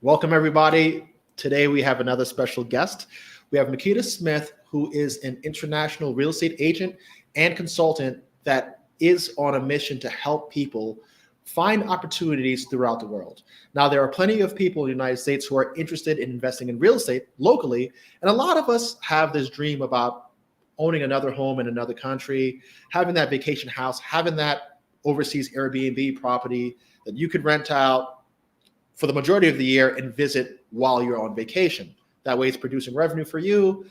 Welcome, everybody. Today we have another special guest. We have Makeda Smith, who is an international real estate agent and consultant that is on a mission to help people find opportunities throughout the world. Now, there are plenty of people in the United States who are interested in investing in real estate locally, and a lot of us have this dream about owning another home in another country, having that vacation house, having that overseas Airbnb property that you could rent out for the majority of the year and visit while you're on vacation. That way it's producing revenue for you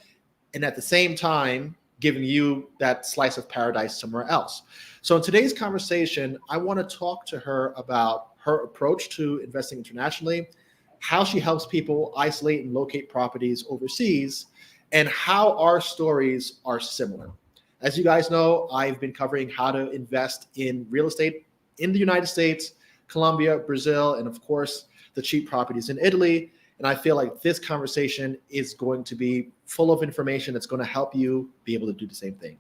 and at the same time giving you that slice of paradise somewhere else. So in today's conversation, I want to talk to her about her approach to investing internationally, how she helps people isolate and locate properties overseas, and how our stories are similar. As you guys know, I've been covering how to invest in real estate in the United States, Colombia, Brazil, and of course, the cheap properties in Italy. And I feel like this conversation is going to be full of information that's going to help you be able to do the same thing.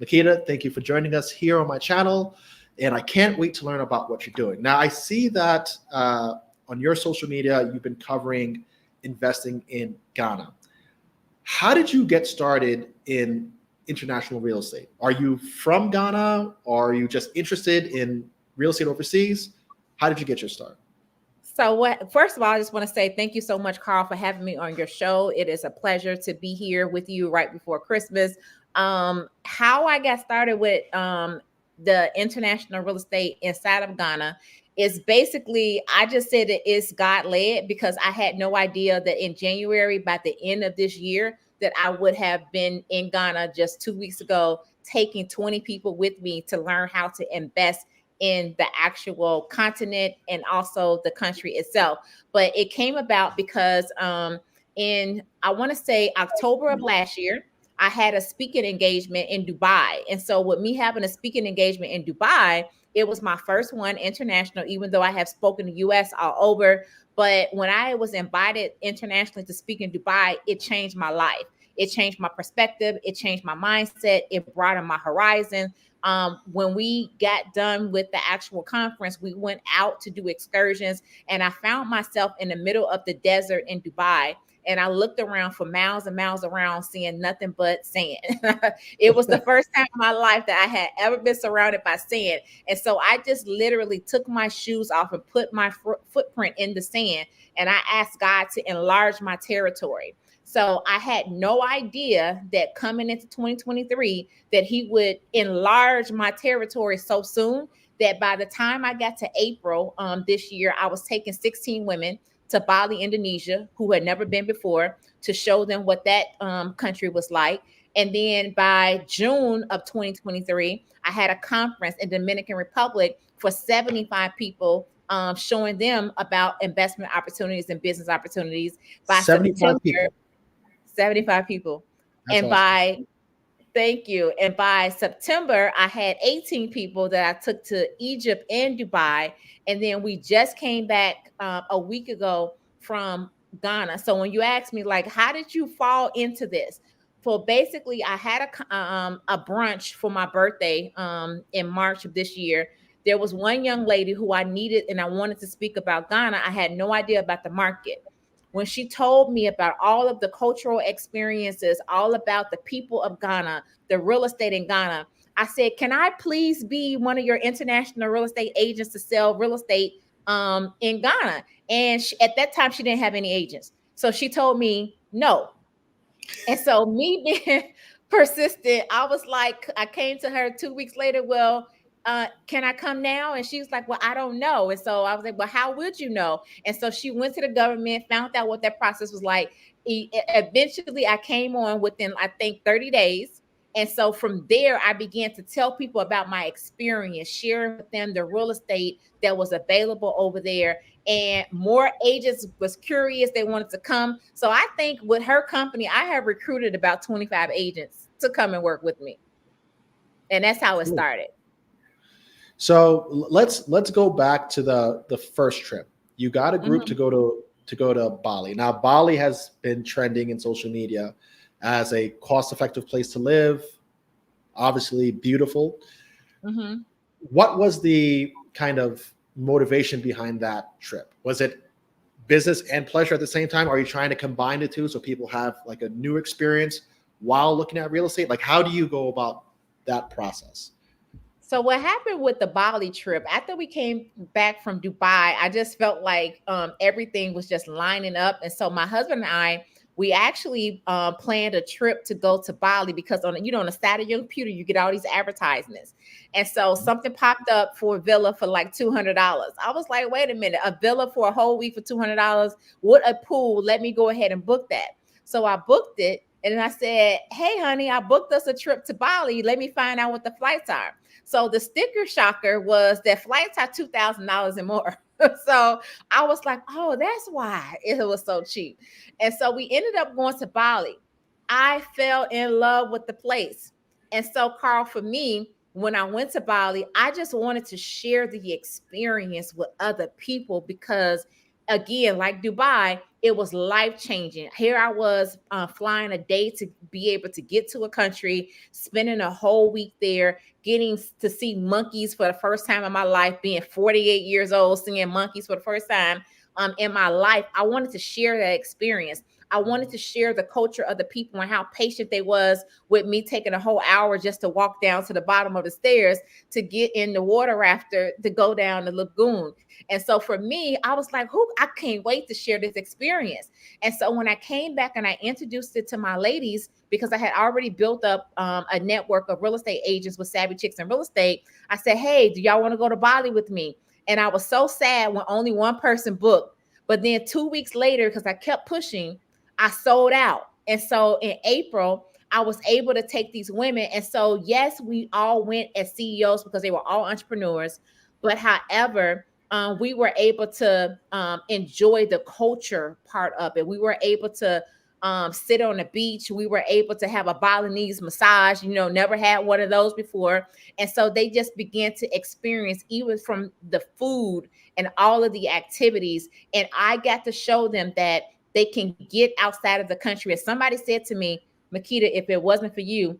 Makeda, thank you for joining us here on my channel. And I can't wait to learn about what you're doing. Now, I see that on your social media, you've been covering investing in Ghana. How did you get started in international real estate? Are you from Ghana? Or are you just interested in real estate overseas? How did you get your start? So first of all, I just want to say thank you so much, Karl, for having me on your show. It is a pleasure to be here with you right before Christmas. How I got started with the international real estate inside of Ghana is basically, I just said that it's God led because I had no idea that in January, by the end of this year, that I would have been in Ghana just 2 weeks ago, taking 20 people with me to learn how to invest in the actual continent and also the country itself. But it came about because in, I want to say October of last year, I had a speaking engagement in Dubai. And so with me having a speaking engagement in Dubai, it was my first one international, even though I have spoken to US all over. But when I was invited internationally to speak in Dubai, it changed my life. It changed my perspective. It changed my mindset. It broadened my horizon. When we got done with the actual conference, we went out to do excursions, and I found myself in the middle of the desert in Dubai. And I looked around for miles and miles around, seeing nothing but sand. It was the first time in my life that I had ever been surrounded by sand. And so I just literally took my shoes off and put my footprint in the sand. And I asked God to enlarge my territory. So I had no idea that coming into 2023, that he would enlarge my territory so soon that by the time I got to April this year, I was taking 16 women to Bali, Indonesia, who had never been before, to show them what that country was like. And then by June of 2023, I had a conference in Dominican Republic for 75 people, showing them about investment opportunities and business opportunities. By 75 September, people. 75 people. That's And awesome. thank you. And by September, I had 18 people that I took to Egypt and Dubai. And then we just came back a week ago from Ghana. So when you ask me, like, how did you fall into this? So basically, I had a brunch for my birthday in March of this year. There was one young lady who I needed and I wanted to speak about Ghana. I had no idea about the market. When she told me about all of the cultural experiences, all about the people of Ghana, the real estate in Ghana, I said, can I please be one of your international real estate agents to sell real estate in Ghana? And at that time, she didn't have any agents. So she told me no. And so me being persistent, I was like, I came to her 2 weeks later. Well, can I come now? And she was like, well, I don't know. And so I was like, well, how would you know? And so she went to the government, found out what that process was like. Eventually, I came on within, I think, 30 days. And so from there, I began to tell people about my experience, sharing with them the real estate that was available over there. And more agents was curious. They wanted to come. So I think with her company, I have recruited about 25 agents to come and work with me. And that's how it Cool. started. So let's go back to the first trip. You got a group to go to Bali. Now Bali has been trending in social media as a cost-effective place to live, obviously beautiful. Mm-hmm. What was the kind of motivation behind that trip? Was it business and pleasure at the same time? Are you trying to combine the two so people have like a new experience while looking at real estate? Like, how do you go about that process? So what happened with the Bali trip, after we came back from Dubai, I just felt like everything was just lining up. And so my husband and I, we actually planned a trip to go to Bali because on the side of your computer, you get all these advertisements. And so something popped up for a villa for like $200. I was like, wait a minute, a villa for a whole week for $200 with a pool. Let me go ahead and book that. So I booked it. And then I said, hey, honey, I booked us a trip to Bali. Let me find out what the flights are. So the sticker shocker was that flights are $2,000 and more. So I was like, oh, that's why it was so cheap. And so we ended up going to Bali. I fell in love with the place. And so, Karl, for me, when I went to Bali, I just wanted to share the experience with other people because, again, like Dubai, it was life changing. Here I was flying a day to be able to get to a country, spending a whole week there, getting to see monkeys for the first time in my life, being 48 years old, seeing monkeys for the first time in my life. I wanted to share that experience. I wanted to share the culture of the people and how patient they was with me taking a whole hour just to walk down to the bottom of the stairs to get in the water rafter to go down the lagoon. And so for me, I was like, I can't wait to share this experience. And so when I came back and I introduced it to my ladies, because I had already built up a network of real estate agents with Savvy Chicks in Real Estate, I said, hey, do y'all want to go to Bali with me? And I was so sad when only one person booked. But then 2 weeks later, because I kept pushing, I sold out. And so in April, I was able to take these women. And so, yes, we all went as CEOs because they were all entrepreneurs. But however, we were able to enjoy the culture part of it. We were able to sit on the beach. We were able to have a Balinese massage, never had one of those before. And so they just began to experience, even from the food and all of the activities. And I got to show them that they can get outside of the country. As somebody said to me, Makeda, if it wasn't for you,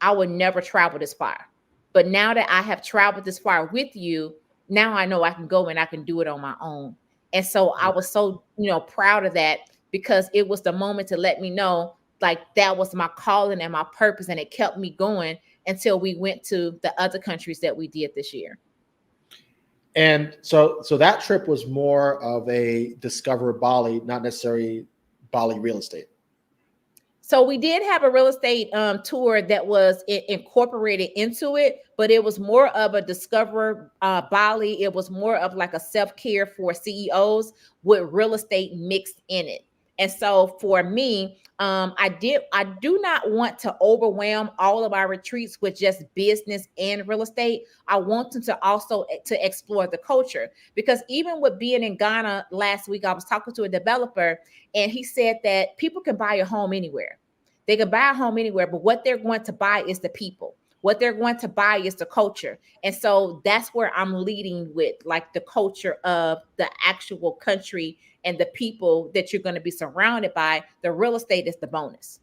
I would never travel this far. But now that I have traveled this far with you, now I know I can go and I can do it on my own. And so I was so, proud of that because it was the moment to let me know, like, that was my calling and my purpose. And it kept me going until we went to the other countries that we did this year. And so that trip was more of a discover Bali, not necessarily Bali real estate. So we did have a real estate tour that was incorporated into it, but it was more of a discover Bali. It was more of like a self-care for CEOs with real estate mixed in it. And so for me, I do not want to overwhelm all of our retreats with just business and real estate. I want them to also to explore the culture, because even with being in Ghana last week, I was talking to a developer and he said that people can buy a home anywhere. They can buy a home anywhere, but what they're going to buy is the people. What they're going to buy is the culture. And so that's where I'm leading with, like, the culture of the actual country and the people that you're going to be surrounded by. The real estate is the bonus.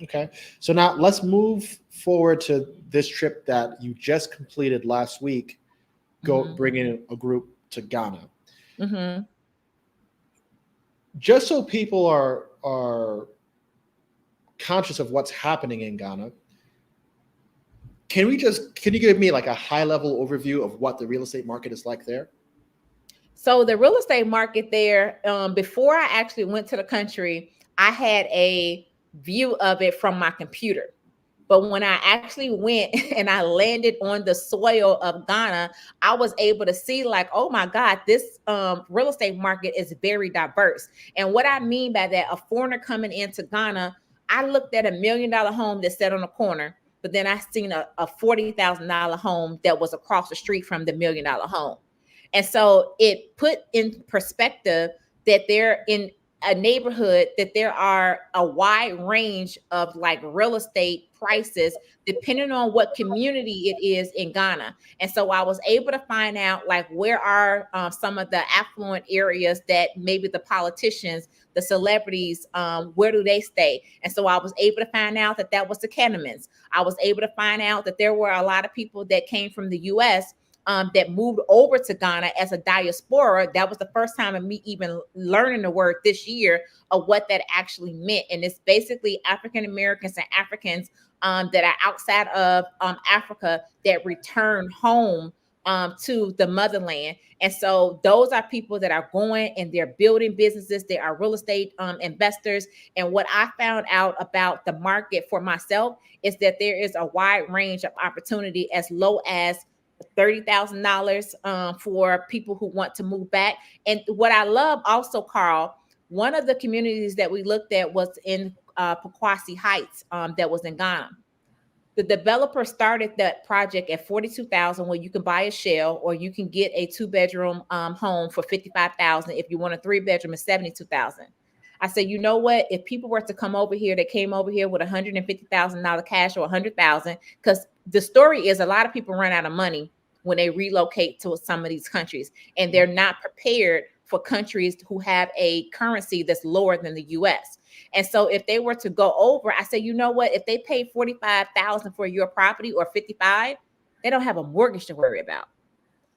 Okay. So now let's move forward to this trip that you just completed last week, bringing a group to Ghana. Mm-hmm. Just so people are conscious of what's happening in Ghana, can you give me like a high level overview of what the real estate market is like there? So the real estate market there, before I actually went to the country, I had a view of it from my computer. But when I actually went and I landed on the soil of Ghana, I was able to see, like, oh my God, this real estate market is very diverse. And what I mean by that, a foreigner coming into Ghana, I looked at $1 million home that sat on a corner, but then I seen a $40,000 home that was across the street from the $1 million home. And so it put in perspective that they're in a neighborhood, that there are a wide range of like real estate prices depending on what community it is in Ghana. And so I was able to find out, like, where are some of the affluent areas that maybe the politicians, the celebrities, where do they stay? And so I was able to find out that that was the Kenemans. I was able to find out that there were a lot of people that came from the US that moved over to Ghana as a diaspora. That was the first time of me even learning the word this year of what that actually meant. And it's basically African Americans and Africans that are outside of Africa that return home to the motherland. And so those are people that are going and they're building businesses. They are real estate investors. And what I found out about the market for myself is that there is a wide range of opportunity as low as $30,000 for people who want to move back. And what I love also, Karl, one of the communities that we looked at was in Pequasi Heights that was in Ghana. The developer started that project at $42,000, where you can buy a shell or you can get a 2-bedroom home for $55,000. If you want a 3-bedroom, it's $72,000. I said, you know what? If people were to come over here, they came over here with $150,000 cash or $100,000, because the story is a lot of people run out of money when they relocate to some of these countries, and they're not prepared for countries who have a currency that's lower than the U.S. And so if they were to go over, I say, you know what? If they pay $45,000 for your property or $55,000, they don't have a mortgage to worry about.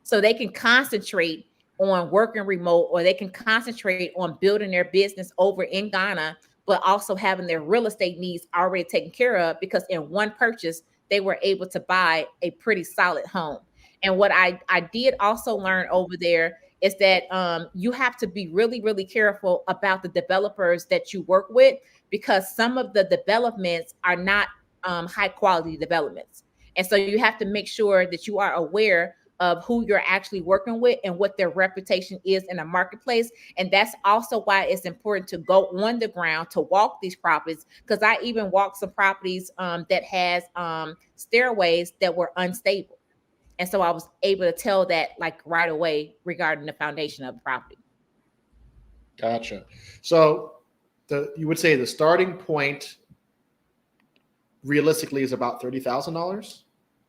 So they can concentrate on working remote, or they can concentrate on building their business over in Ghana, but also having their real estate needs already taken care of, because in one purchase, they were able to buy a pretty solid home. And what I did also learn over there is that you have to be really, really careful about the developers that you work with, because some of the developments are not high quality developments. And so you have to make sure that you are aware of who you're actually working with and what their reputation is in the marketplace. And that's also why it's important to go on the ground to walk these properties, because I even walked some properties that has stairways that were unstable. And so I was able to tell that like right away regarding the foundation of the property. Gotcha. So you would say the starting point realistically is about $30,000.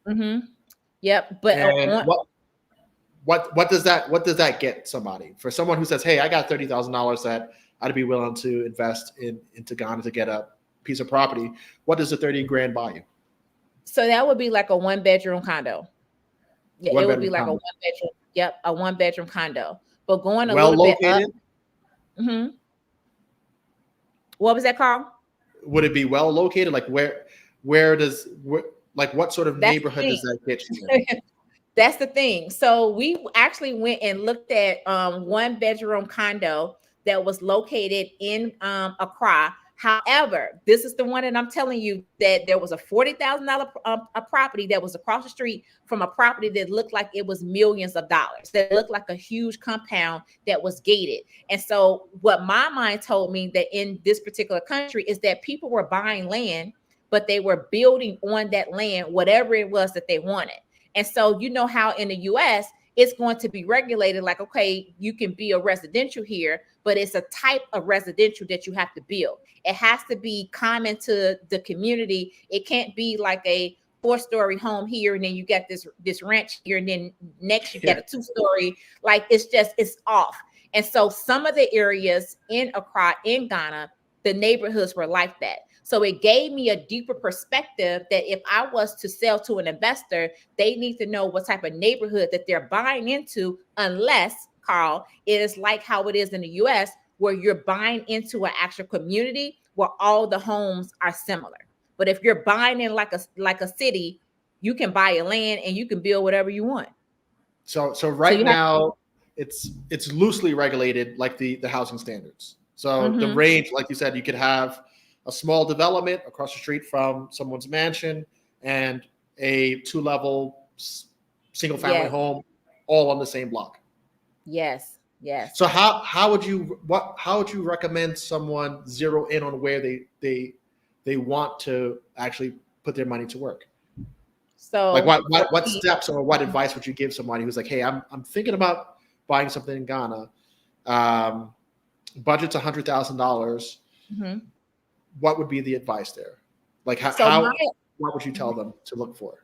Mm-hmm. Yep. But and what does that get somebody? For someone who says, hey, I got $30,000 that I'd be willing to invest into Ghana to get a piece of property, what does the 30 grand buy you? So that would be like a 1-bedroom condo. Yeah, it would be like a 1-bedroom. Yep, a 1-bedroom condo. But going a little bit up. Mm-hmm. What was that, Karl? Would it be well located? Like what sort of neighborhood does that get you? That's the thing. So we actually went and looked at 1-bedroom condo that was located in Accra. However, this is the one that I'm telling you, that there was a $40,000 a property that was across the street from a property that looked like it was millions of dollars, that looked like a huge compound that was gated. And so what my mind told me that in this particular country is that people were buying land, but they were building on that land, whatever it was that they wanted. And so you know how in the US, it's going to be regulated like, okay, you can be a residential here, but it's a type of residential that you have to build. It has to be common to the community. It can't be like a 4-story home here, and then you got this ranch here, and then next you got a 2-story. Like it's off. And so some of the areas in Accra, in Ghana, the neighborhoods were like that. So it gave me a deeper perspective that if I was to sell to an investor, they need to know what type of neighborhood that they're buying into, unless, Karl, it is like how it is in the US, where you're buying into an actual community where all the homes are similar. But if you're buying in like a city, you can buy a land and you can build whatever you want. So right now it's loosely regulated, like the housing standards. So the range, like you said, you could have a small development across the street from someone's mansion and a 2-level single family home all on the same block. Yes. So how would you recommend someone zero in on where they want to actually put their money to work? So like what steps or what advice would you give somebody who's like, hey, I'm thinking about buying something in Ghana, budget's $100,000. What would be the advice there? Like what would you tell them to look for?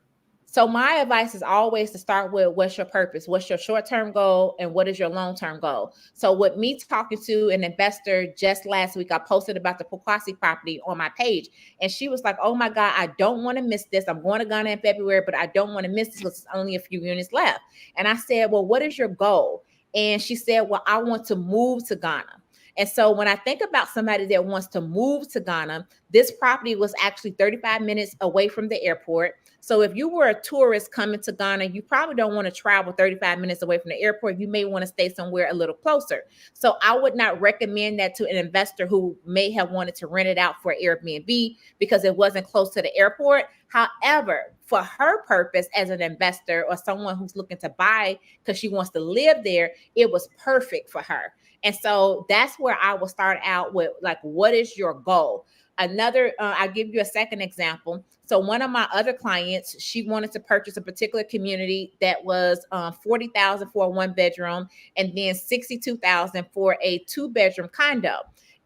So my advice is always to start with what's your purpose, what's your short-term goal, and what is your long-term goal. So with me talking to an investor just last week, I posted about the Poquasi property on my page, and she was like, "Oh my God, I don't want to miss this. I'm going to Ghana in February, but I don't want to miss this because it's only a few units left." And I said, "Well, what is your goal?" And she said, "Well, I want to move to Ghana." And so when I think about somebody that wants to move to Ghana, this property was actually 35 minutes away from the airport. So if you were a tourist coming to Ghana, you probably don't want to travel 35 minutes away from the airport. You may want to stay somewhere a little closer. So I would not recommend that to an investor who may have wanted to rent it out for Airbnb because it wasn't close to the airport. However, for her purpose as an investor or someone who's looking to buy because she wants to live there, it was perfect for her. And so that's where I will start out with, like, what is your goal? I'll give you a second example. So one of my other clients, she wanted to purchase a particular community that was 40,000 for a 1-bedroom and then 62,000 for a 2-bedroom condo.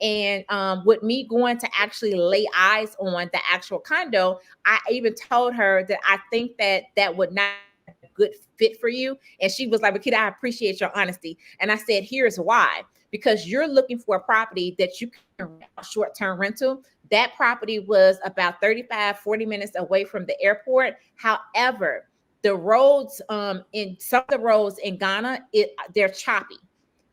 And with me going to actually lay eyes on the actual condo, I even told her that I think that would not be a good fit for you. And she was like, "Makeda, I appreciate your honesty." And I said, "Here's why. Because you're looking for a property that you can rent a short-term rental. That property was about 35, 40 minutes away from the airport. However, the roads in some of the roads in Ghana, they're choppy.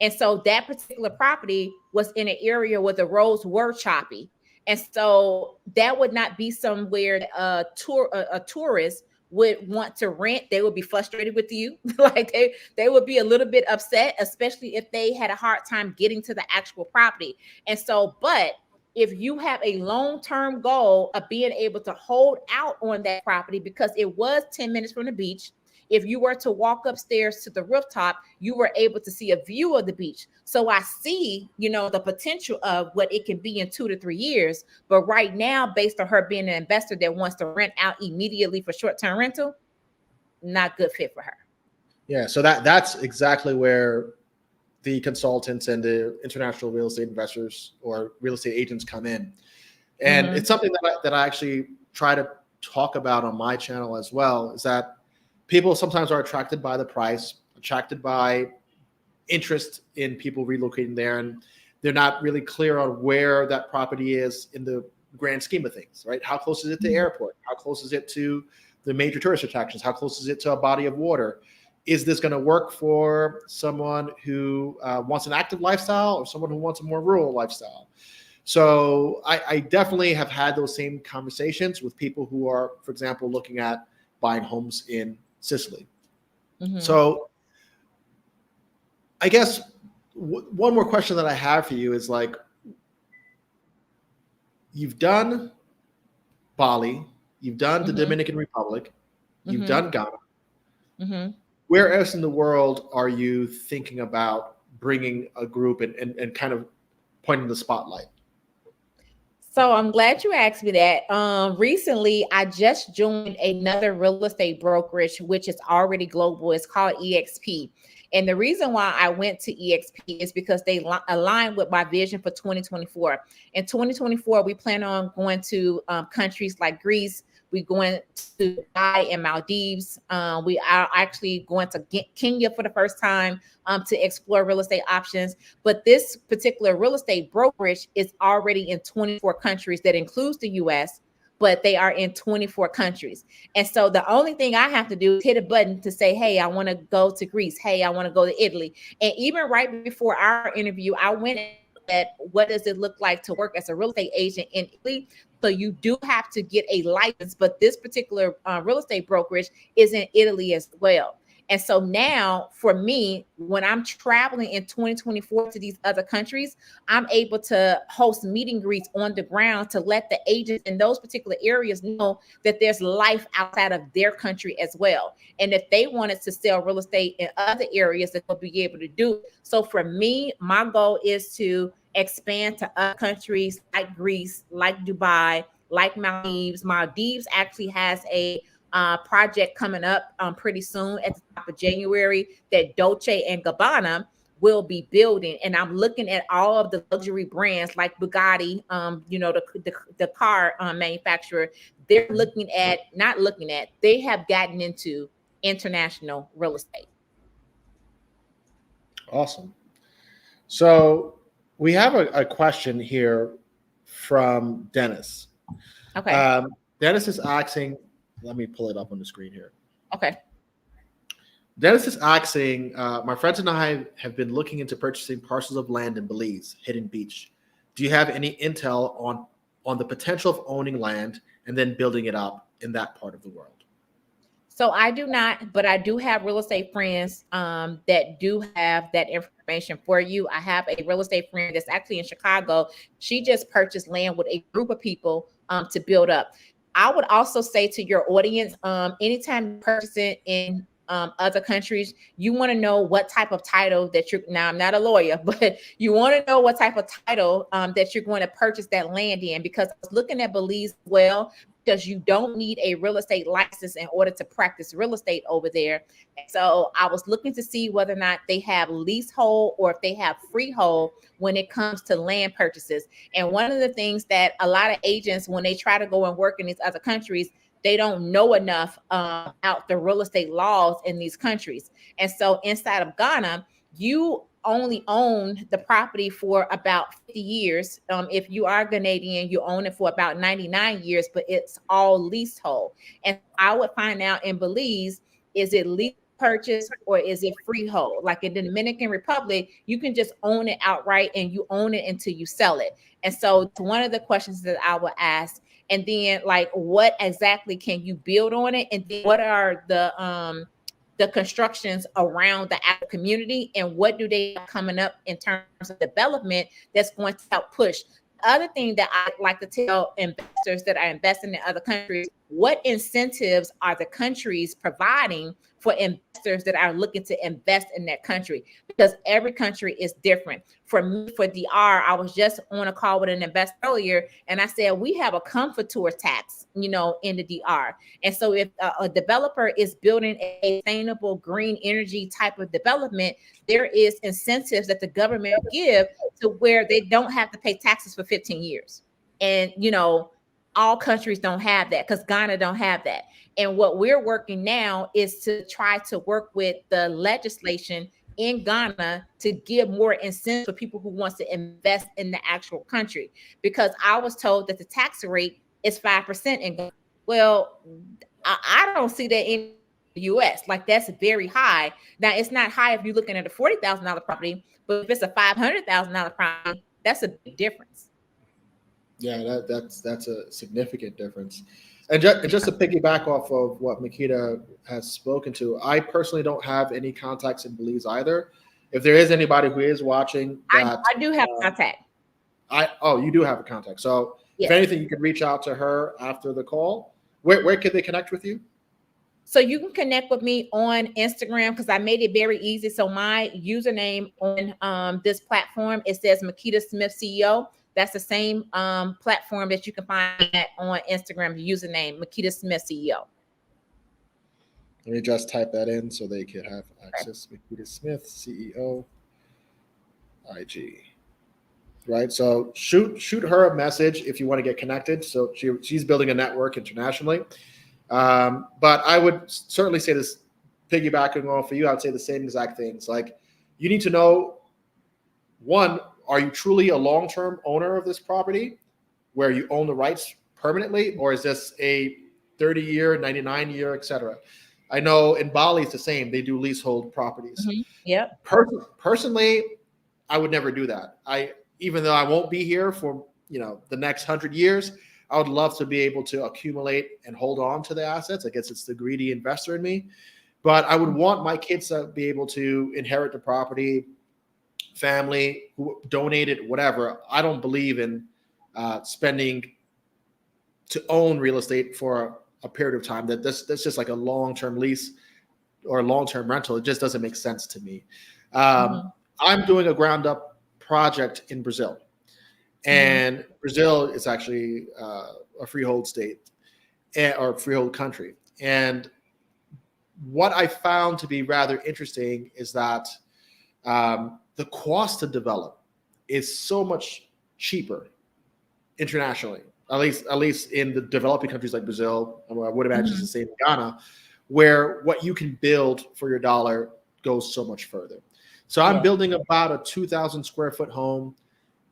And so that particular property was in an area where the roads were choppy. And so that would not be somewhere that a tourist would want to rent. They would be frustrated with you. Like they would be a little bit upset, especially if they had a hard time getting to the actual property. And so, but if you have a long-term goal of being able to hold out on that property, because it was 10 minutes from the beach, if you were to walk upstairs to the rooftop, you were able to see a view of the beach. So I see, the potential of what it can be in 2 to 3 years. But right now, based on her being an investor that wants to rent out immediately for short-term rental, not good fit for her. Yeah. So that's exactly where the consultants and the international real estate investors or real estate agents come in. And it's something that I actually try to talk about on my channel as well, is that people sometimes are attracted by the price, attracted by interest in people relocating there, and they're not really clear on where that property is in the grand scheme of things, right? How close is it to the airport? How close is it to the major tourist attractions? How close is it to a body of water? Is this going to work for someone who wants an active lifestyle or someone who wants a more rural lifestyle? So I definitely have had those same conversations with people who are, for example, looking at buying homes in Sicily. So I guess one more question that I have for you is, like, you've done Bali, you've done the Dominican Republic, you've done Ghana. Where else in the world are you thinking about bringing a group and kind of pointing the spotlight? So I'm glad you asked me that. Recently, I just joined another real estate brokerage, which is already global. It's called EXP. And the reason why I went to EXP is because they align with my vision for 2024. In 2024, we plan on going to countries like Greece. We're going to Dubai and Maldives. We are actually going to Kenya for the first time to explore real estate options. But this particular real estate brokerage is already in 24 countries. That includes the US, but they are in 24 countries. And so the only thing I have to do is hit a button to say, "Hey, I want to go to Greece. Hey, I want to go to Italy." And even right before our interview, I went at what does it look like to work as a real estate agent in Italy. So you do have to get a license, but this particular real estate brokerage is in Italy as well. And so now for me, when I'm traveling in 2024 to these other countries, I'm able to host meet and greets on the ground to let the agents in those particular areas know that there's life outside of their country as well. And if they wanted to sell real estate in other areas, that they'll be able to do. So for me, my goal is to expand to other countries like Greece, like Dubai, like Maldives. Maldives actually has a project coming up pretty soon at the top of January that Dolce and Gabbana will be building. And I'm looking at all of the luxury brands like Bugatti, the car manufacturer. they're they have gotten into international real estate. Awesome. So we have a question here from Dennis. Okay. Dennis is asking, let me pull it up on the screen here. Okay. Dennis is asking, my friends and I have been looking into purchasing parcels of land in Belize, Hidden Beach. Do you have any intel on the potential of owning land and then building it up in that part of the world? So I do not, but I do have real estate friends that do have that information for you. I have a real estate friend that's actually in Chicago. She just purchased land with a group of people to build up. I would also say to your audience, anytime you're purchasing in other countries, you want to know what type of title that you're, now I'm not a lawyer, but you want to know what type of title that you're going to purchase that land in, because I was looking at Belize as well, because you don't need a real estate license in order to practice real estate over there. So I was looking to see whether or not they have leasehold or if they have freehold when it comes to land purchases. And one of the things that a lot of agents, when they try to go and work in these other countries, they don't know enough about the real estate laws in these countries. And so inside of Ghana, you only own the property for about 50 years. If you are Ghanaian, you own it for about 99 years, but it's all leasehold. And I would find out in Belize, is it lease purchase or is it freehold? Like in the Dominican Republic, you can just own it outright and you own it until you sell it. And so it's one of the questions that I would ask. And then like, what exactly can you build on it? And then what are the constructions around the actual community, and what do they have coming up in terms of development that's going to help push? The other thing that I like to tell investors that are investing in other countries, what incentives are the countries providing for investors that are looking to invest in that country? Because every country is different. For me, for DR, I was just on a call with an investor earlier, and I said, we have a comforter tax, in the DR. And so if a developer is building a sustainable green energy type of development, there is incentives that the government give to where they don't have to pay taxes for 15 years. And, all countries don't have that, because Ghana don't have that. And what we're working now is to try to work with the legislation in Ghana to give more incentives for people who wants to invest in the actual country. Because I was told that the tax rate is 5% in Ghana. Well, I don't see that in the US. Like, that's very high. Now, it's not high if you're looking at a $40,000 property, but if it's a $500,000 property, that's a big difference. Yeah, that's a significant difference. And just to piggyback off of what Makeda has spoken to, I personally don't have any contacts in Belize either. If there is anybody who is watching, that I do have contact. You do have a contact. So yes. If anything, you could reach out to her after the call. Where could they connect with you? So you can connect with me on Instagram, because I made it very easy. So my username on this platform, it says Makeda Smith CEO. That's the same platform that you can find on Instagram, the username Makeda Smith CEO. Let me just type that in so they can have access. Okay. Makeda Smith CEO IG. Right. So shoot her a message if you want to get connected. So she's building a network internationally. But I would certainly say this, piggybacking off for you, I would say the same exact things. Like, you need to know, one, are you truly a long-term owner of this property where you own the rights permanently, or is this a 30-year, 99-year, et cetera? I know in Bali it's the same. They do leasehold properties. Mm-hmm. Yep. Personally, I would never do that. Even though I won't be here for the next 100 years, I would love to be able to accumulate and hold on to the assets. I guess it's the greedy investor in me. But I would want my kids to be able to inherit the property, family, who donated, whatever. I don't believe in spending to own real estate for a period of time. That's just like a long-term lease or a long-term rental. It just doesn't make sense to me. I'm doing a ground-up project in Brazil. And Brazil is actually a freehold state or freehold country. And what I found to be rather interesting is that the cost to develop is so much cheaper internationally at least in the developing countries like Brazil, I would imagine it's Mhm. the same in Ghana, where what you can build for your dollar goes so much further. So I'm Yeah. building about a 2,000 square foot home,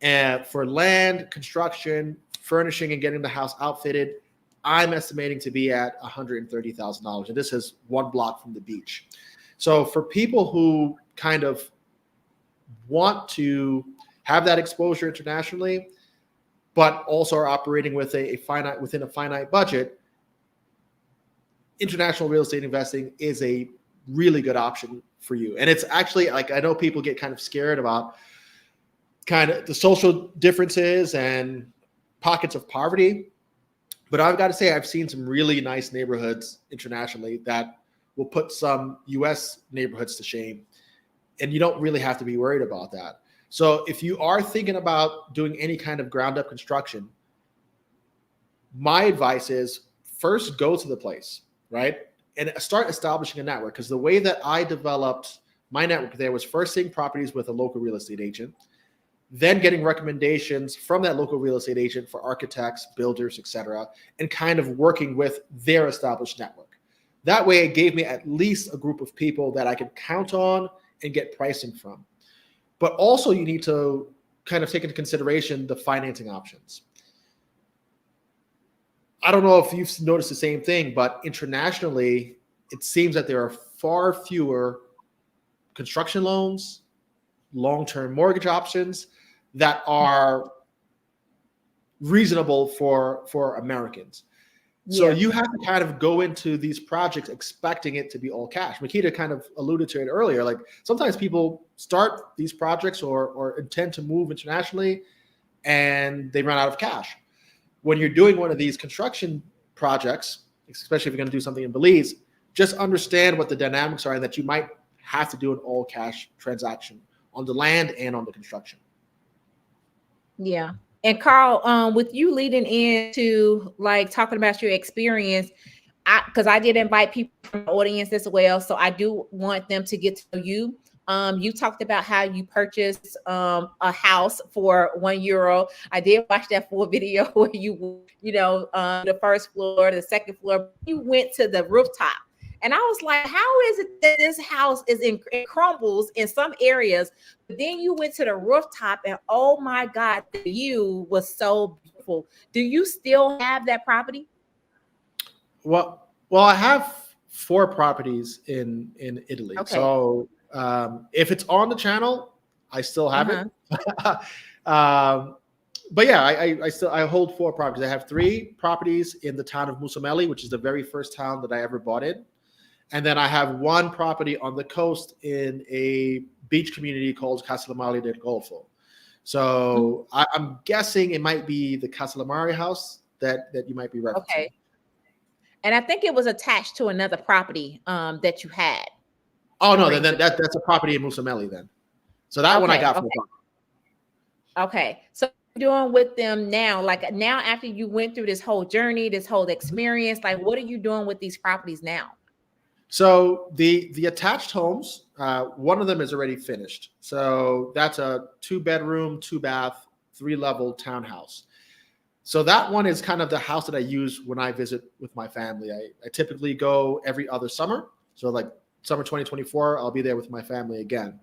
and for land, construction, furnishing, and getting the house outfitted, I'm estimating to be at $130,000. And this is one block from the beach. So for people who kind of want to have that exposure internationally, but also are operating with a finite within a finite budget, international real estate investing is a really good option for you. And it's actually, like, I know people get kind of scared about kind of the social differences and pockets of poverty, but I've got to say I've seen some really nice neighborhoods internationally that will put some US neighborhoods to shame, and you don't really have to be worried about that. So if you are thinking about doing any kind of ground up construction, my advice is first go to the place, right? And start establishing a network, because the way that I developed my network there was first seeing properties with a local real estate agent, then getting recommendations from that local real estate agent for architects, builders, etc., and kind of working with their established network. That way it gave me at least a group of people that I could count on and get pricing from. But also you need to kind of take into consideration the financing options. I don't know if you've noticed the same thing, but internationally, it seems that there are far fewer construction loans, long-term mortgage options that are reasonable for Americans. So Yeah. you have to kind of go into these projects expecting it to be all cash. Makeda kind of alluded to it earlier. Like sometimes people start these projects or intend to move internationally and they run out of cash. When you're doing one of these construction projects, especially if you're going to do something in Belize, just understand what the dynamics are and that you might have to do an all cash transaction on the land and on the construction. Yeah. And Carl, with you leading into like talking about your experience, because I did invite people from the audience as well, so I do want them to get to know you. You talked about how you purchased a house for €1. I did watch that full video where the first floor, the second floor, you went to the rooftop. And I was like, how is it that this house it crumbles in some areas, but then you went to the rooftop and oh my God, the view was so beautiful. Do you still have that property? Well, I have 4 properties in Italy. Okay. So if it's on the channel, I still have it. Uh-huh. um, but yeah, I hold 4 properties. I have 3 properties in the town of Musameli, which is the very first town that I ever bought in. And then I have 1 property on the coast in a beach community called Castellamare del Golfo. So I'm guessing it might be the Castellamare house that you might be referencing. Okay. And I think it was attached to another property that you had. Oh no, then that's a property in Musameli then. So that one I got from Okay. So doing with them now, like now after you went through this whole journey, this whole experience, like what are you doing with these properties now? So the attached homes, one of them is already finished. So that's a 2-bedroom, 2-bath, 3-level townhouse. So that one is kind of the house that I use when I visit with my family. I typically go every other summer. So like summer 2024, I'll be there with my family again.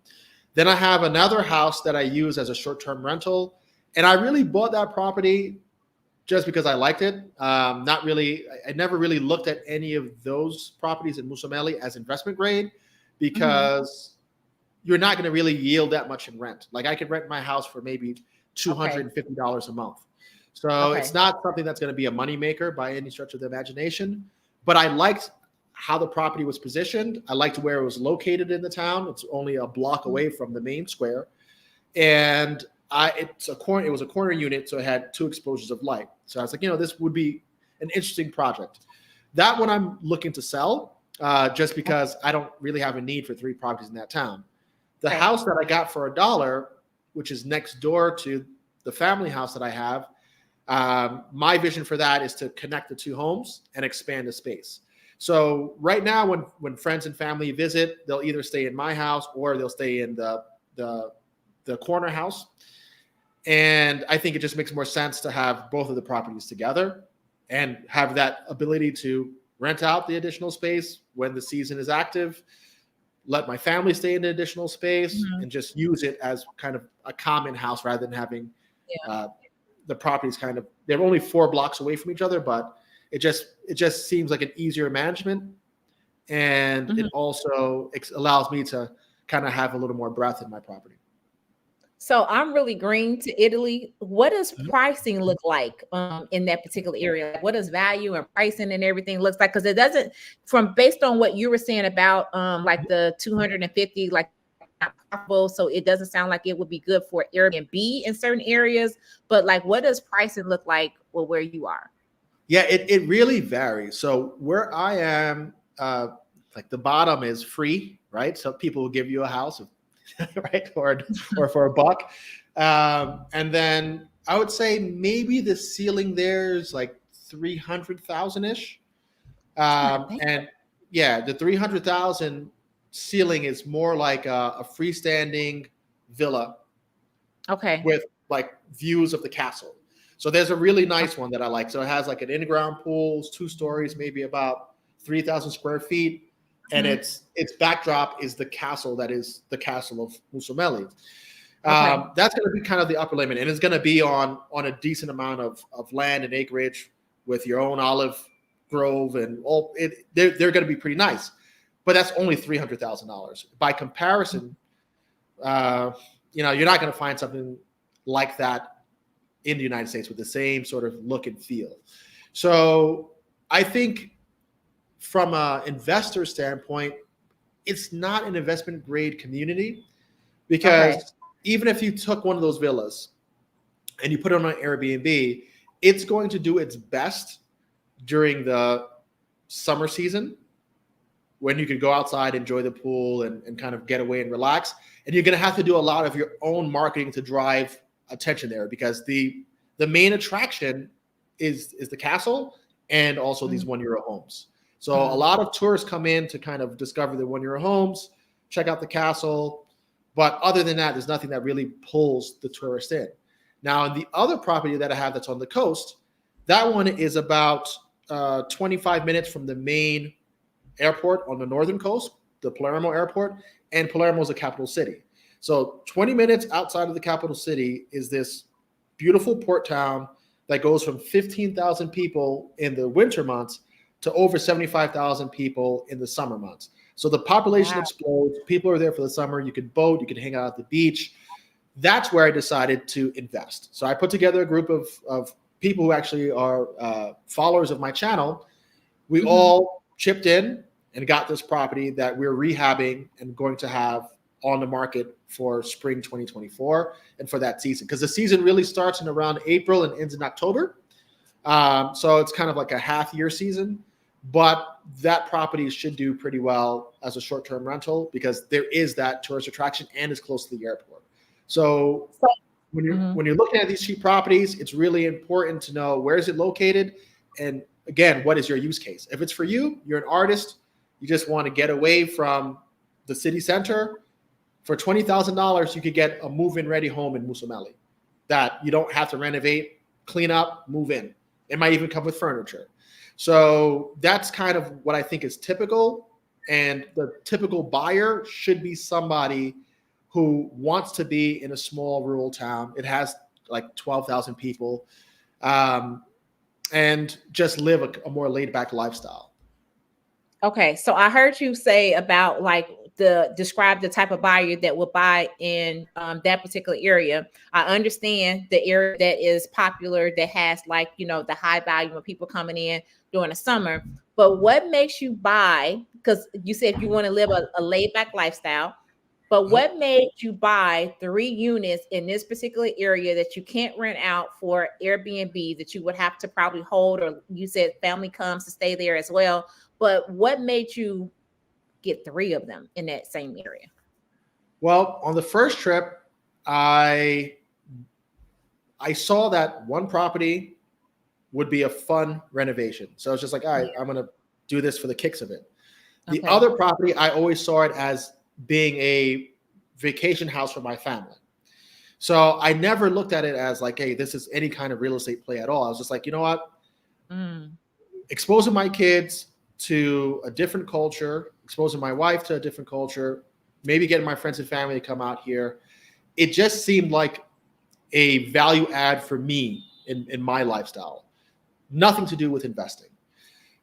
Then I have another house that I use as a short-term rental. And I really bought that property just because I liked it. Not really, I never really looked at any of those properties in Musameli as investment grade because you're not going to really yield that much in rent. Like I could rent my house for maybe $250 a month. So it's not something that's going to be a moneymaker by any stretch of the imagination. But I liked how the property was positioned. I liked where it was located in the town. It's only a block away from the main square. And it was a corner unit, so it had 2 exposures of light. So I was like, this would be an interesting project. That one I'm looking to sell just because I don't really have a need for 3 properties in that town. The house that I got for $1, which is next door to the family house that I have, my vision for that is to connect the 2 homes and expand the space. So right now, when friends and family visit, they'll either stay in my house or they'll stay in the corner house. And I think it just makes more sense to have both of the properties together and have that ability to rent out the additional space when the season is active, let my family stay in the additional space, Mhm. and just use it as kind of a common house rather than having Yeah. uh, the properties kind of, they're only 4 blocks away from each other, but it just seems like an easier management, and Mhm. it also allows me to kind of have a little more breadth in my property. So I'm really green to Italy. What does Mhm. pricing look like in that particular area? Like, what does value and pricing and everything looks like? Because it doesn't, from based on what you were saying about like the 250, like not profitable, so it doesn't sound like it would be good for Airbnb in certain areas. But like, what does pricing look like well, where you are? Yeah, it really varies. So where I am, like the bottom is free, right? So people will give you a house, right, or for a buck, and then I would say maybe the ceiling there is like 300,000 ish, It's not bad. and yeah, the 300,000 ceiling is more like a freestanding villa Okay. with like views of the castle. So there's a really nice one that I like. So it has like an in-ground pool, 2 stories, maybe about 3,000 square feet, and Mhm. its backdrop is the castle that is the castle of Musomelli. Okay. That's going to be kind of the upper limit, and it's going to be on a decent amount of land and acreage with your own olive grove and all. They're going to be pretty nice, but that's only $300,000. By comparison, uh, you're not going to find something like that in the United States with the same sort of look and feel. So I think from an investor standpoint, it's not an investment grade community Okay. because even if you took one of those villas and you put it on Airbnb, it's going to do its best during the summer season when you could go outside, enjoy the pool, and kind of get away and relax. And you're going to have to do a lot of your own marketing to drive attention there because the main attraction is the castle and also these Mhm. 1 euro homes. So a lot of tourists come in to kind of discover the 1 euro homes, check out the castle. But other than that, there's nothing that really pulls the tourist in. Now, the other property that I have that's on the coast, that one is about 25 minutes from the main airport on the northern coast, the Palermo airport, and Palermo is a capital city. So 20 minutes outside of the capital city is this beautiful port town that goes from 15,000 people in the winter months to over 75,000 people in the summer months. So the population Wow. explodes. People are there for the summer. You could boat, you could hang out at the beach. That's where I decided to invest. So I put together a group of people who actually are followers of my channel. We Mhm. all chipped in and got this property that we're rehabbing and going to have on the market for spring 2024 and for that season because the season really starts in around April and ends in October. So it's kind of like a half year season, but that property should do pretty well as a short term rental because there is that tourist attraction and it's close to the airport. So So, when you're mhm. when you're looking at these cheap properties, it's really important to know where is it located, and again, what is your use case. If it's for you, you're an artist, you just want to get away from the city center. For $20,000, you could get a move-in ready home in Musomelli that you don't have to renovate, clean up, move in. It might even come with furniture. So that's kind of what I think is typical. And the typical buyer should be somebody who wants to be in a small rural town. It has like 12,000 people, um, and just live a more laid back lifestyle. Okay, so I heard you say about like the describe the type of buyer that will buy in that particular area. I understand the area that is popular that has like the high volume of people coming in during the summer. But what makes you buy? Because you said you want to live a laid back lifestyle. But Uh-huh. what made you buy 3 units in this particular area that you can't rent out for Airbnb that you would have to probably hold, or you said family comes to stay there as well? But what made you get 3 of them in that same area? Well, on the first trip, I I saw that one property would be a fun renovation. So it's just like, all right, Yeah. I'm gonna do this for the kicks of it. The Okay. other property, I always saw it as being a vacation house for my family. So I never looked at it as like, hey, this is any kind of real estate play at all. I was just like, you know what? Mm. Exposing my kids to a different culture, exposing my wife to a different culture, maybe getting my friends and family to come out here. It just seemed like a value add for me in my lifestyle. Nothing to do with investing.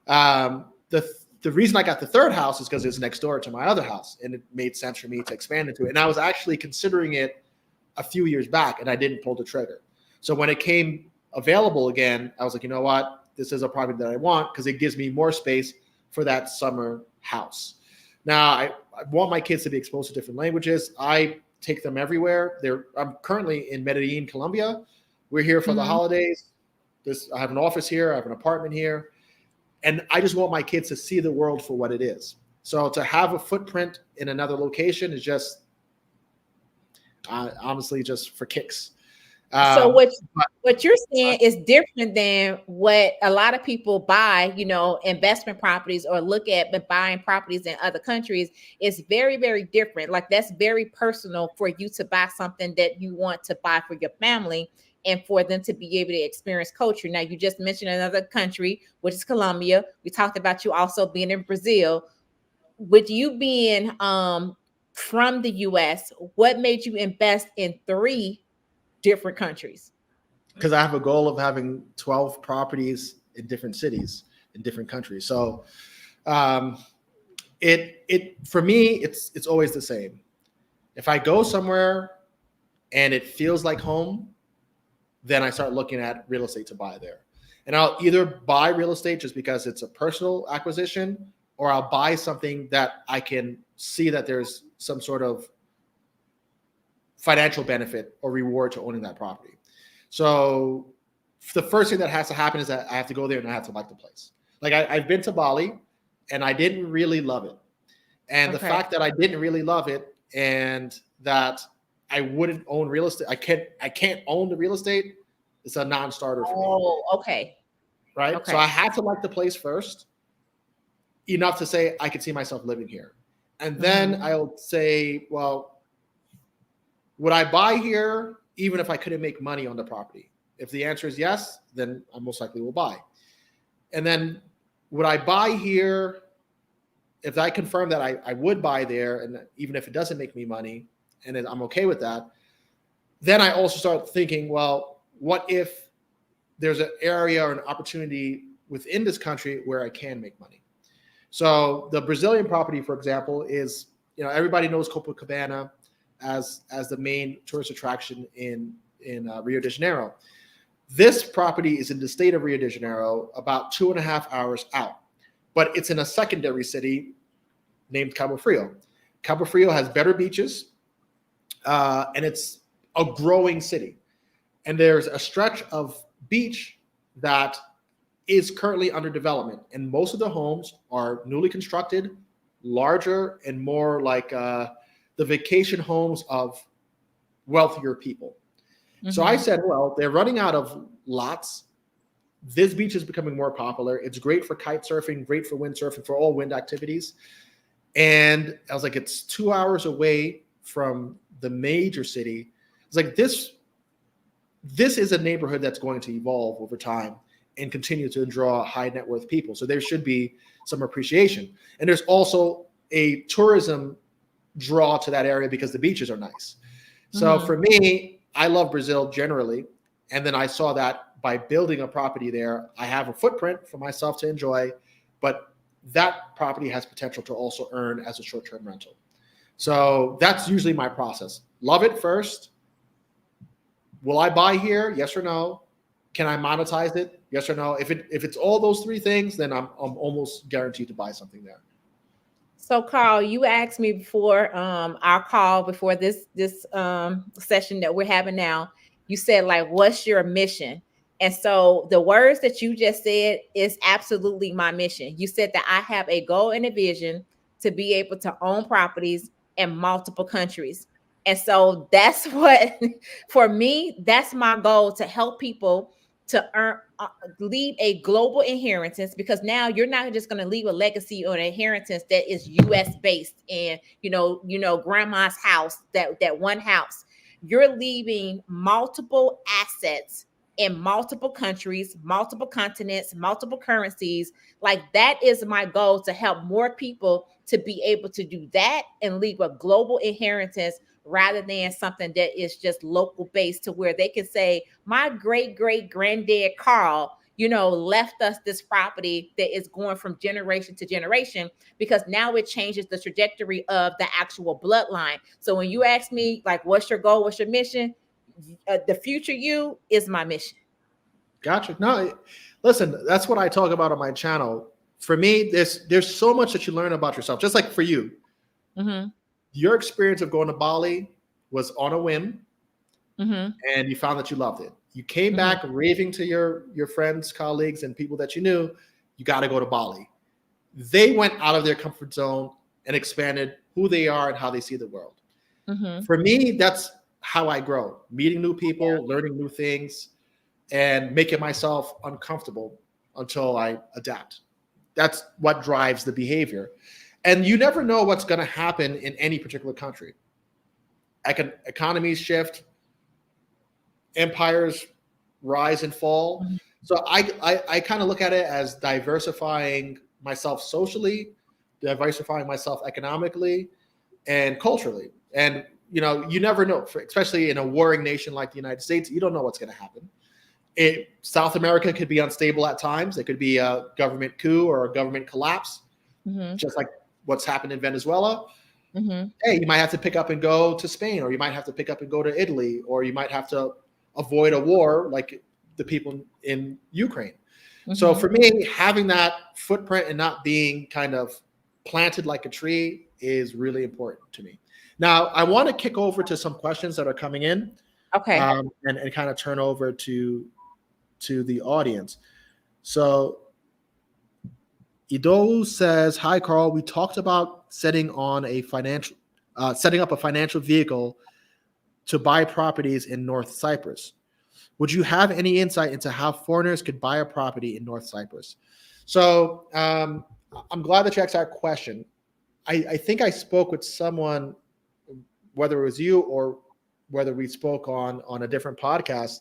The reason I got the third house is because it's next door to my other house, and it made sense for me to expand into it. And I was actually considering it a few years back, and I didn't pull the trigger. So when it came available again, I was like, you know what? This is a property that I want because it gives me more space for that summer house. Now, I want my kids to be exposed to different languages. I take them everywhere. I'm currently in Medellin, Colombia. We're here for the holidays. I have an office here. I have an apartment here. And I just want my kids to see the world for what it is. So to have a footprint in another location is just honestly just for kicks. So what you're saying is different than what a lot of people buy, you know, investment properties or look at buying properties in other countries. It's very, very different. Like that's very personal for you to buy something that you want to buy for your family and for them to be able to experience culture. Now, you just mentioned another country, which is Colombia. We talked about you also being in Brazil. With you being from the US, what made you invest in 3 different countries? Because I have a goal of having 12 properties in different cities in different countries. So it for me, it's always the same. If I go somewhere and it feels like home, then I start looking at real estate to buy there. And I'll either buy real estate just because it's a personal acquisition, or I'll buy something that I can see that there's some sort of financial benefit or reward to owning that property. So the first thing that has to happen is that I have to go there and I have to like the place. Like I've been to Bali and I didn't really love it. And the fact that I didn't really love it and that I wouldn't own real estate, I can't own the real estate, it's a non-starter for me. Oh, okay. Right. Okay. So I had to like the place first, enough to say I could see myself living here. And then I'll say, well, would I buy here even if I couldn't make money on the property? If the answer is yes, then I most likely will buy. And then would I buy here if I confirm that I would buy there, and even if it doesn't make me money and I'm okay with that, then I also start thinking, well, what if there's an area or an opportunity within this country where I can make money? So the Brazilian property, for example, is, everybody knows Copacabana as the main tourist attraction in Rio de Janeiro. This property is in the state of Rio de Janeiro, about 2.5 hours out, but it's in a secondary city named Cabo Frio. Cabo Frio has better beaches, and it's a growing city. And there's a stretch of beach that is currently under development, and most of the homes are newly constructed, larger, and more like the vacation homes of wealthier people. So I said, well, they're running out of lots. This beach is becoming more popular. It's great for kite surfing, great for windsurfing, for all wind activities. And I was like, it's 2 hours away from the major city. It's like, this is a neighborhood that's going to evolve over time and continue to draw high net worth people. So there should be some appreciation. And there's also a tourism draw to that area because the beaches are nice. So for me, I love Brazil generally. And then I saw that by building a property there, I have a footprint for myself to enjoy, but that property has potential to also earn as a short-term rental. So that's usually my process. Love it first. Will I buy here? Yes or no? Can I monetize it? Yes or no? If it's all those 3 things, then I'm almost guaranteed to buy something there. So Karl, you asked me before our call, before this session that we're having now, you said, like, what's your mission? And so the words that you just said is absolutely my mission. You said that I have a goal and a vision to be able to own properties in multiple countries. And so that's what, for me, that's my goal, to help people to leave a global inheritance, because now you're not just going to leave a legacy or an inheritance that is US based and, grandma's house, that one house. you're leaving multiple assets in multiple countries, multiple continents, multiple currencies. Like that is my goal, to help more people to be able to do that and leave a global inheritance rather than something that is just local based, to where they can say, my great great granddad Carl, left us this property that is going from generation to generation, because now it changes the trajectory of the actual bloodline. So when you ask me, like, what's your goal, what's your mission? The future you is my mission. Gotcha. No, listen, that's what I talk about on my channel. For me, there's so much that you learn about yourself. Just like for you, Mm-hmm. your experience of going to Bali was on a whim, Mm-hmm. and you found that you loved it. You came Mm-hmm. back raving to your friends, colleagues, and people that you knew, you got to go to Bali. They went out of their comfort zone and expanded who they are and how they see the world. Mm-hmm. For me, that's how I grow, meeting new people, learning new things, and making myself uncomfortable until I adapt. That's what drives the behavior. And you never know what's going to happen in any particular country. Economies shift, empires rise and fall. Mm-hmm. So I kind of look at it as diversifying myself socially, diversifying myself economically, and culturally. And you never know, especially in a warring nation like the United States, you don't know what's going to happen. South America could be unstable at times. There could be a government coup or a government collapse, Mm-hmm. just like what's happened in Venezuela. Mm-hmm. Hey, you might have to pick up and go to Spain, or you might have to pick up and go to Italy, or you might have to avoid a war like the people in Ukraine. Mm-hmm. So for me, having that footprint and not being kind of planted like a tree is really important to me. Now, I want to kick over to some questions that are coming in, Okay. and kind of turn over to the audience. So Ido says, "Hi, Carl. We talked about setting up a financial vehicle to buy properties in North Cyprus. Would you have any insight into how foreigners could buy a property in North Cyprus?" So I'm glad that you asked that question. I think I spoke with someone, whether it was you or whether we spoke on a different podcast.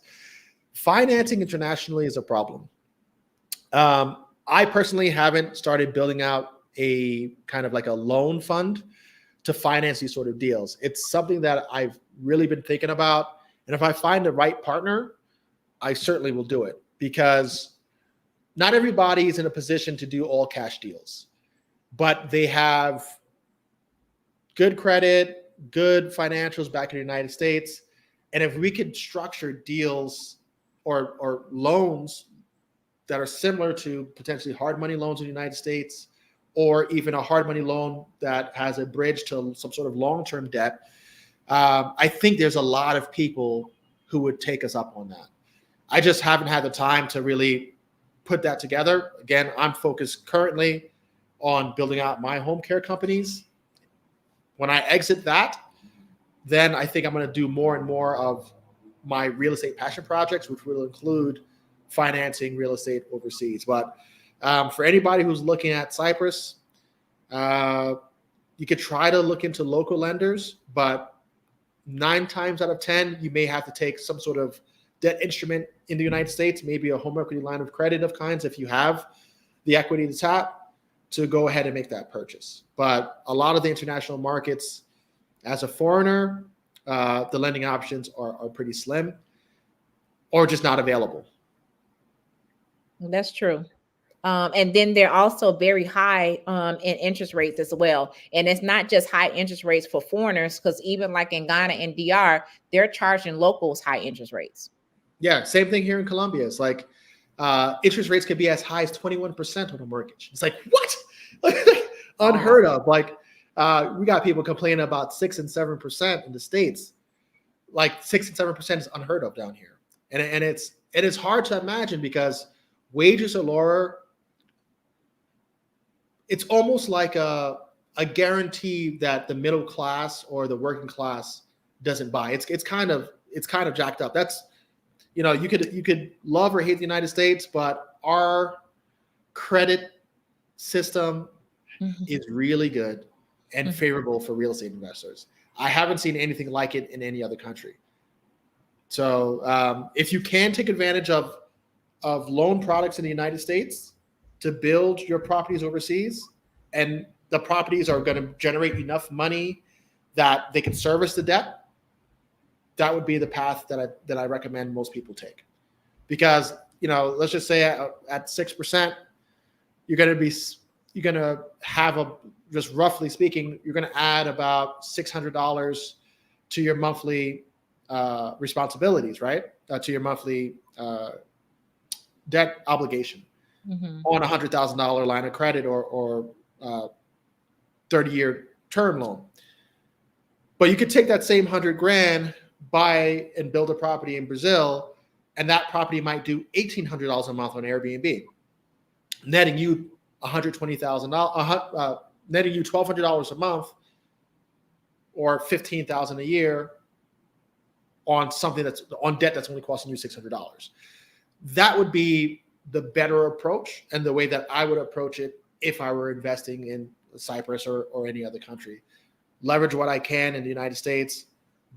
Financing internationally is a problem. I personally haven't started building out a kind of like a loan fund to finance these sort of deals. It's something that I've really been thinking about. And if I find the right partner, I certainly will do it, because not everybody is in a position to do all cash deals, but they have good credit, good financials back in the United States. And if we could structure deals or loans that are similar to potentially hard money loans in the United States, or even a hard money loan that has a bridge to some sort of long-term debt, I think there's a lot of people who would take us up on that. I just haven't had the time to really put that together. Again, I'm focused currently on building out my home care companies. When I exit that, then I think I'm going to do more and more of my real estate passion projects, which will include financing real estate overseas. But for anybody who's looking at Cyprus, you could try to look into local lenders, but 9 times out of 10, you may have to take some sort of debt instrument in the United States, maybe a home equity line of credit of kinds, if you have the equity to tap, to go ahead and make that purchase. But a lot of the international markets, as a foreigner, the lending options are pretty slim or just not available. That's true. And then they're also very high in interest rates as well. And it's not just high interest rates for foreigners, because even like in Ghana and DR, they're charging locals high interest rates. Yeah, same thing here in Colombia. It's like interest rates could be as high as 21% on a mortgage. It's like, what? Unheard of. Like we got people complaining about 6 and 7% in the States. Like 6 and 7% is unheard of down here. And it's hard to imagine because wages are lower. It's almost like a guarantee that the middle class or the working class doesn't buy. It's kind of jacked up. That's, you could love or hate the United States, but our credit system is really good and favorable for real estate investors. I haven't seen anything like it in any other country. So if you can take advantage of loan products in the United States to build your properties overseas, and the properties are going to generate enough money that they can service the debt, that would be the path that I recommend most people take. Because, let's just say at 6%, you're going to have just roughly speaking, you're going to add about $600 to your monthly responsibilities, right? To your monthly debt obligation on a $100,000 line of credit or 30-year term loan. But you could take that same $100,000, buy and build a property in Brazil, and that property might do $1,800 a month on Airbnb, netting you $120,000, netting you $1,200 a month or $15,000 a year on something that's on debt that's only costing you $600. That would be the better approach, and the way that I would approach it if I were investing in Cyprus or any other country. Leverage what I can in the United States,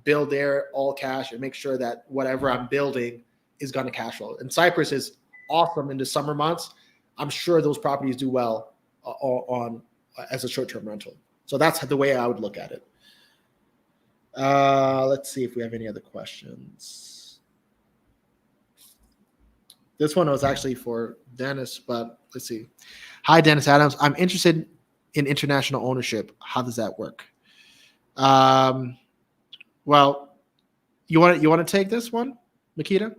build there all cash, and make sure that whatever I'm building is going to cash flow. And Cyprus is awesome in the summer months. I'm sure those properties do well on as a short-term rental. So that's the way I would look at it. Let's see if we have any other questions. This one was actually for Dennis, but let's see. Hi, Dennis Adams. I'm interested in international ownership. How does that work? Well, you want to take this one, Makeda?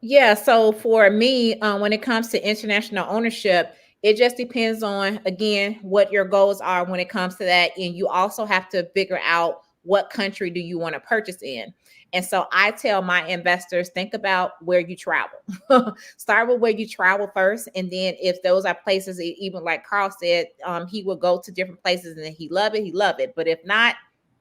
Yeah. So for me, when it comes to international ownership, it just depends on, again, what your goals are when it comes to that. And you also have to figure out what country do you want to purchase in. And so I tell my investors, think about where you travel. Start with where you travel first. And then if those are places, even like Karl said, he will go to different places and he love it. But if not,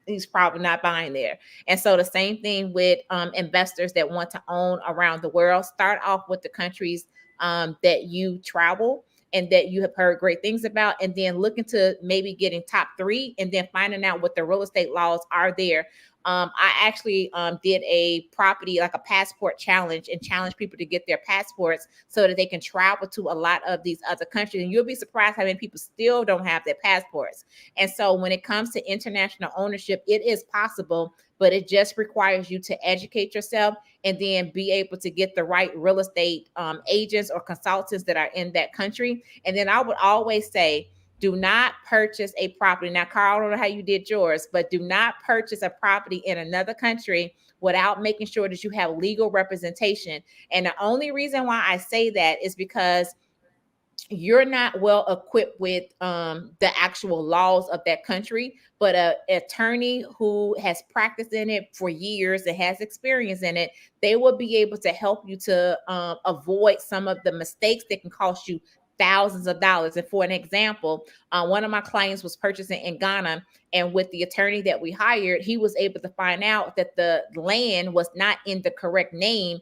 he's probably not buying there. And so the same thing with investors that want to own around the world. Start off with the countries that you travel and that you have heard great things about, and then look into maybe getting top 3 and then finding out what the real estate laws are there. I actually did a property, like a passport challenge, and challenge people to get their passports so that they can travel to a lot of these other countries. And you'll be surprised how many people still don't have their passports. And so when it comes to international ownership, it is possible, but it just requires you to educate yourself and then be able to get the right real estate agents or consultants that are in that country. And then I would always say, do not purchase a property. Now, Karl, I don't know how you did yours, but do not purchase a property in another country without making sure that you have legal representation. And the only reason why I say that is because you're not well equipped with the actual laws of that country, but an attorney who has practiced in it for years and has experience in it, they will be able to help you to avoid some of the mistakes that can cost you thousands of dollars. And for an example, one of my clients was purchasing in Ghana, and with the attorney that we hired, he was able to find out that the land was not in the correct name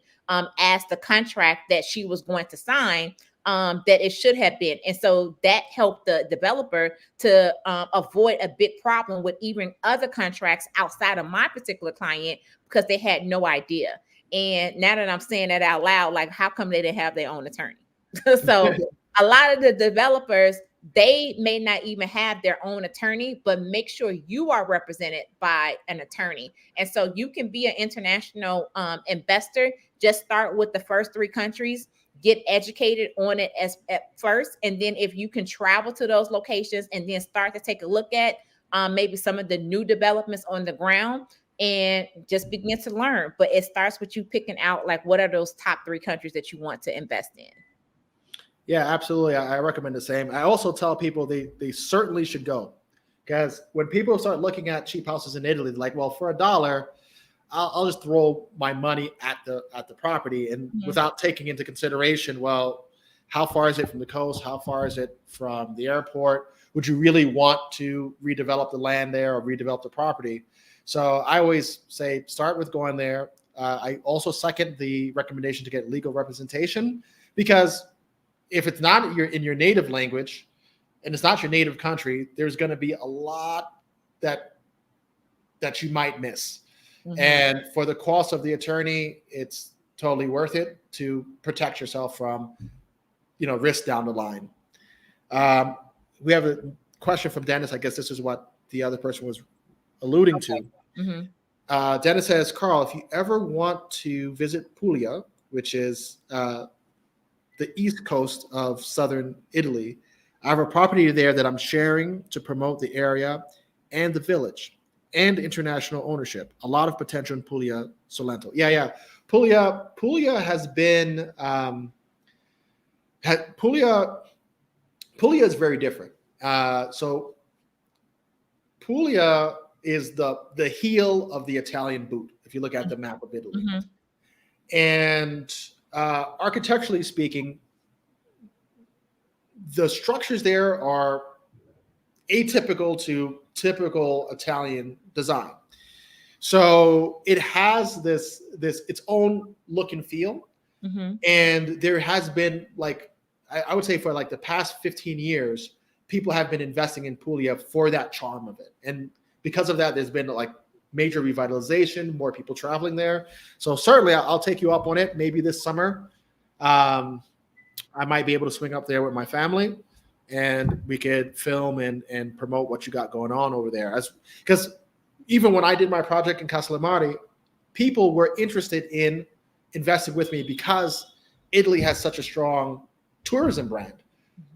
as the contract that she was going to sign, that it should have been. And so that helped the developer to avoid a big problem with even other contracts outside of my particular client, because they had no idea. And now that I'm saying that out loud, like, how come they didn't have their own attorney? So a lot of the developers, they may not even have their own attorney, but make sure you are represented by an attorney. And so you can be an international investor. Just start with the first 3 countries, get educated on it at first. And then if you can travel to those locations and then start to take a look at maybe some of the new developments on the ground, and just begin to learn. But it starts with you picking out, like, what are those top 3 countries that you want to invest in? Yeah, absolutely. I recommend the same. I also tell people they certainly should go, because when people start looking at cheap houses in Italy, like, well, for $1, I'll just throw my money at the property, and without taking into consideration, well, how far is it from the coast? How far is it from the airport? Would you really want to redevelop the land there or redevelop the property? So I always say, start with going there. I also second the recommendation to get legal representation, because if it's not in your native language and it's not your native country, there's going to be a lot that you might miss. And for the cost of the attorney, it's totally worth it to protect yourself from, risk down the line. We have a question from Dennis. I guess this is what the other person was alluding to. Dennis says, Karl, if you ever want to visit Puglia, which is the east coast of southern Italy, I have a property there that I'm sharing to promote the area and the village and international ownership. A lot of potential in Puglia Salento. Yeah. Puglia has been Puglia is very different. So Puglia is the heel of the Italian boot, if you look at the map of Italy. And architecturally speaking, the structures there are atypical to typical Italian design. So it has this its own look and feel. And there has been, like, I would say for like the past 15 years, people have been investing in Puglia for that charm of it. And because of that, there's been like major revitalization, more people traveling there. So certainly I'll take you up on it. Maybe this summer, I might be able to swing up there with my family and we could film and promote what you got going on over there. Because even when I did my project in Castellamare, people were interested in investing with me because Italy has such a strong tourism brand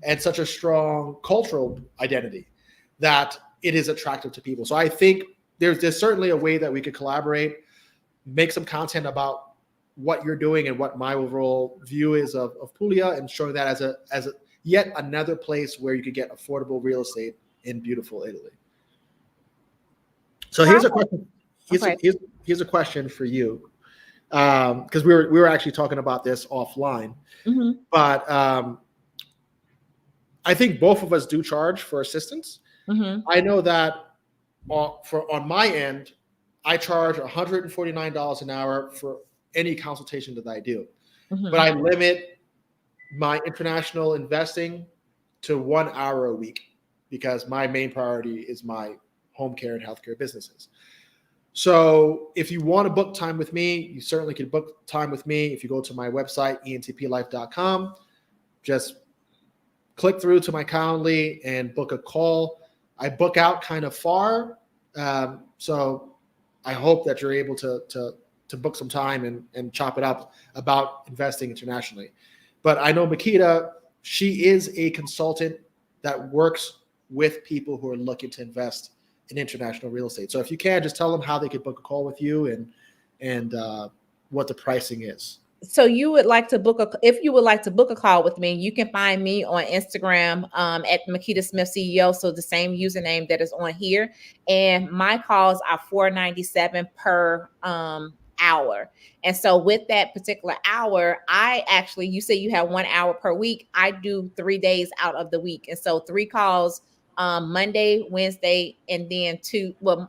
and such a strong cultural identity that it is attractive to people. So I think there's certainly a way that we could collaborate, make some content about what you're doing and what my overall view is of Puglia, and showing that as a yet another place where you could get affordable real estate in beautiful Italy. So here's a question. Here's a question for you, because we were actually talking about this offline, but I think both of us do charge for assistance. I know that on my end, I charge $149 an hour for any consultation that I do, but I limit my international investing to 1 hour a week because my main priority is my home care and healthcare businesses. So if you want to book time with me, you certainly can book time with me. If you go to my website, entplife.com, just click through to my Calendly and book a call. I book out kind of far. So I hope that you're able to book some time and chop it up about investing internationally. But I know Makeda, she is a consultant that works with people who are looking to invest in international real estate. So if you can, just tell them how they could book a call with you and what the pricing is. So if you would like to book a call with me, you can find me on Instagram at Makeda Smith CEO. So the same username that is on here. And my calls are $4.97 per hour. And so with that particular hour, you say you have 1 hour per week. I do 3 days out of the week. And so 3 calls, Monday, Wednesday, and then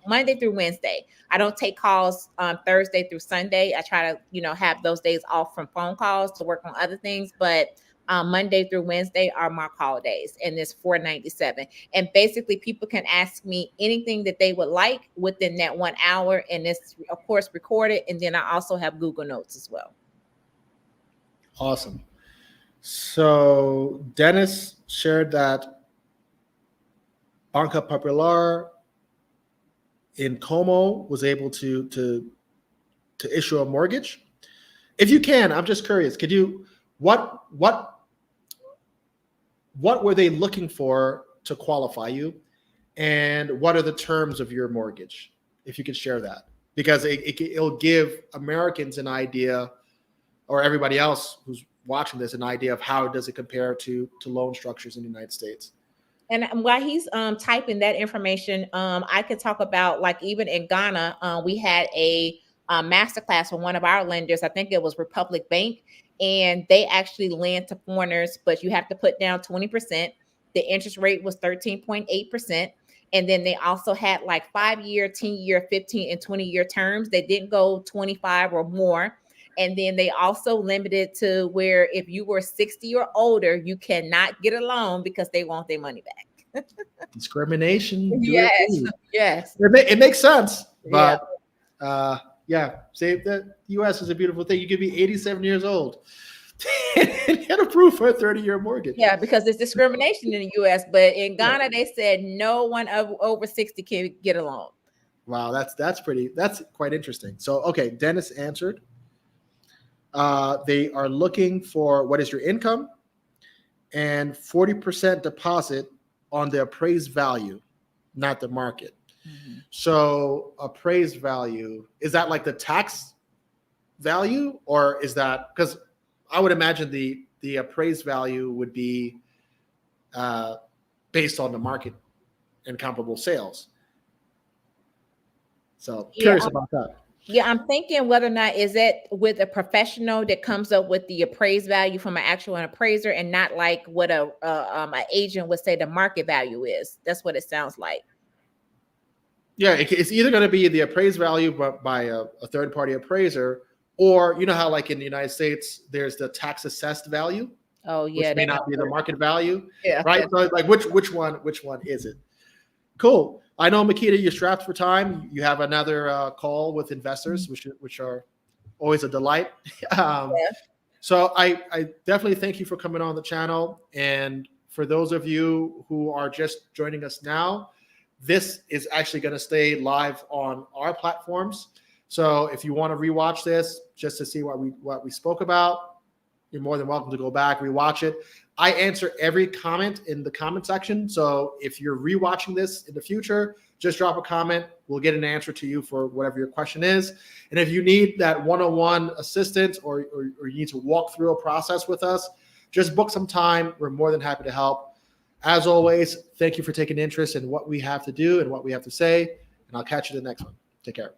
Monday through Wednesday. I don't take calls Thursday through Sunday. I try to, have those days off from phone calls to work on other things. But Monday through Wednesday are my call days, and it's $4.97. And basically, people can ask me anything that they would like within that 1 hour, and it's of course recorded. And then I also have Google Notes as well. Awesome. So Dennis shared that Banca Popular in Como was able to issue a mortgage. If you can, I'm just curious. Could you what were they looking for to qualify you, and what are the terms of your mortgage? If you could share that, because it'll give Americans an idea, or everybody else who's watching this, an idea of how does it compare to loan structures in the United States. And while he's typing that information, I could talk about, like, even in Ghana, we had a masterclass from one of our lenders. I think it was Republic Bank, and they actually lend to foreigners, but you have to put down 20%. The interest rate was 13.8%. And then they also had like 5-year, 10-year, 15 and 20-year terms. They didn't go 25 or more. And then they also limited to where if you were 60 or older, you cannot get a loan because they want their money back. Discrimination. Yes. It makes sense. But Yeah, say that the U.S. is a beautiful thing. You could be 87 years old and get approved for a 30-year mortgage. Yeah, because there's discrimination in the U.S., but in Ghana they said no one over 60 can get a loan. Wow, that's quite interesting. So, okay, Dennis answered. They are looking for what is your income and 40% deposit on the appraised value, not the market. Mm-hmm. So appraised value, is that like the tax value, or is that, because I would imagine the appraised value would be based on the market and comparable sales. So curious about that. Yeah, I'm thinking whether or not is it with a professional that comes up with the appraised value from an actual appraiser, and not like what an agent would say the market value is. That's what it sounds like. Yeah, it's either going to be the appraised value by a third-party appraiser, or you know how like in the United States there's the tax assessed value. Oh yeah, which may not be the market value. Yeah, right. So like which one is it? Cool. I know, Makeda, you're strapped for time. You have another call with investors, which are always a delight. So I definitely thank you for coming on the channel. And for those of you who are just joining us now, this is actually going to stay live on our platforms. So if you want to rewatch this just to see what we spoke about, you're more than welcome to go back, rewatch it. I answer every comment in the comment section. So if you're rewatching this in the future, just drop a comment. We'll get an answer to you for whatever your question is. And if you need that one-on-one assistance or you need to walk through a process with us, just book some time. We're more than happy to help. As always, thank you for taking interest in what we have to do and what we have to say. And I'll catch you in the next one. Take care.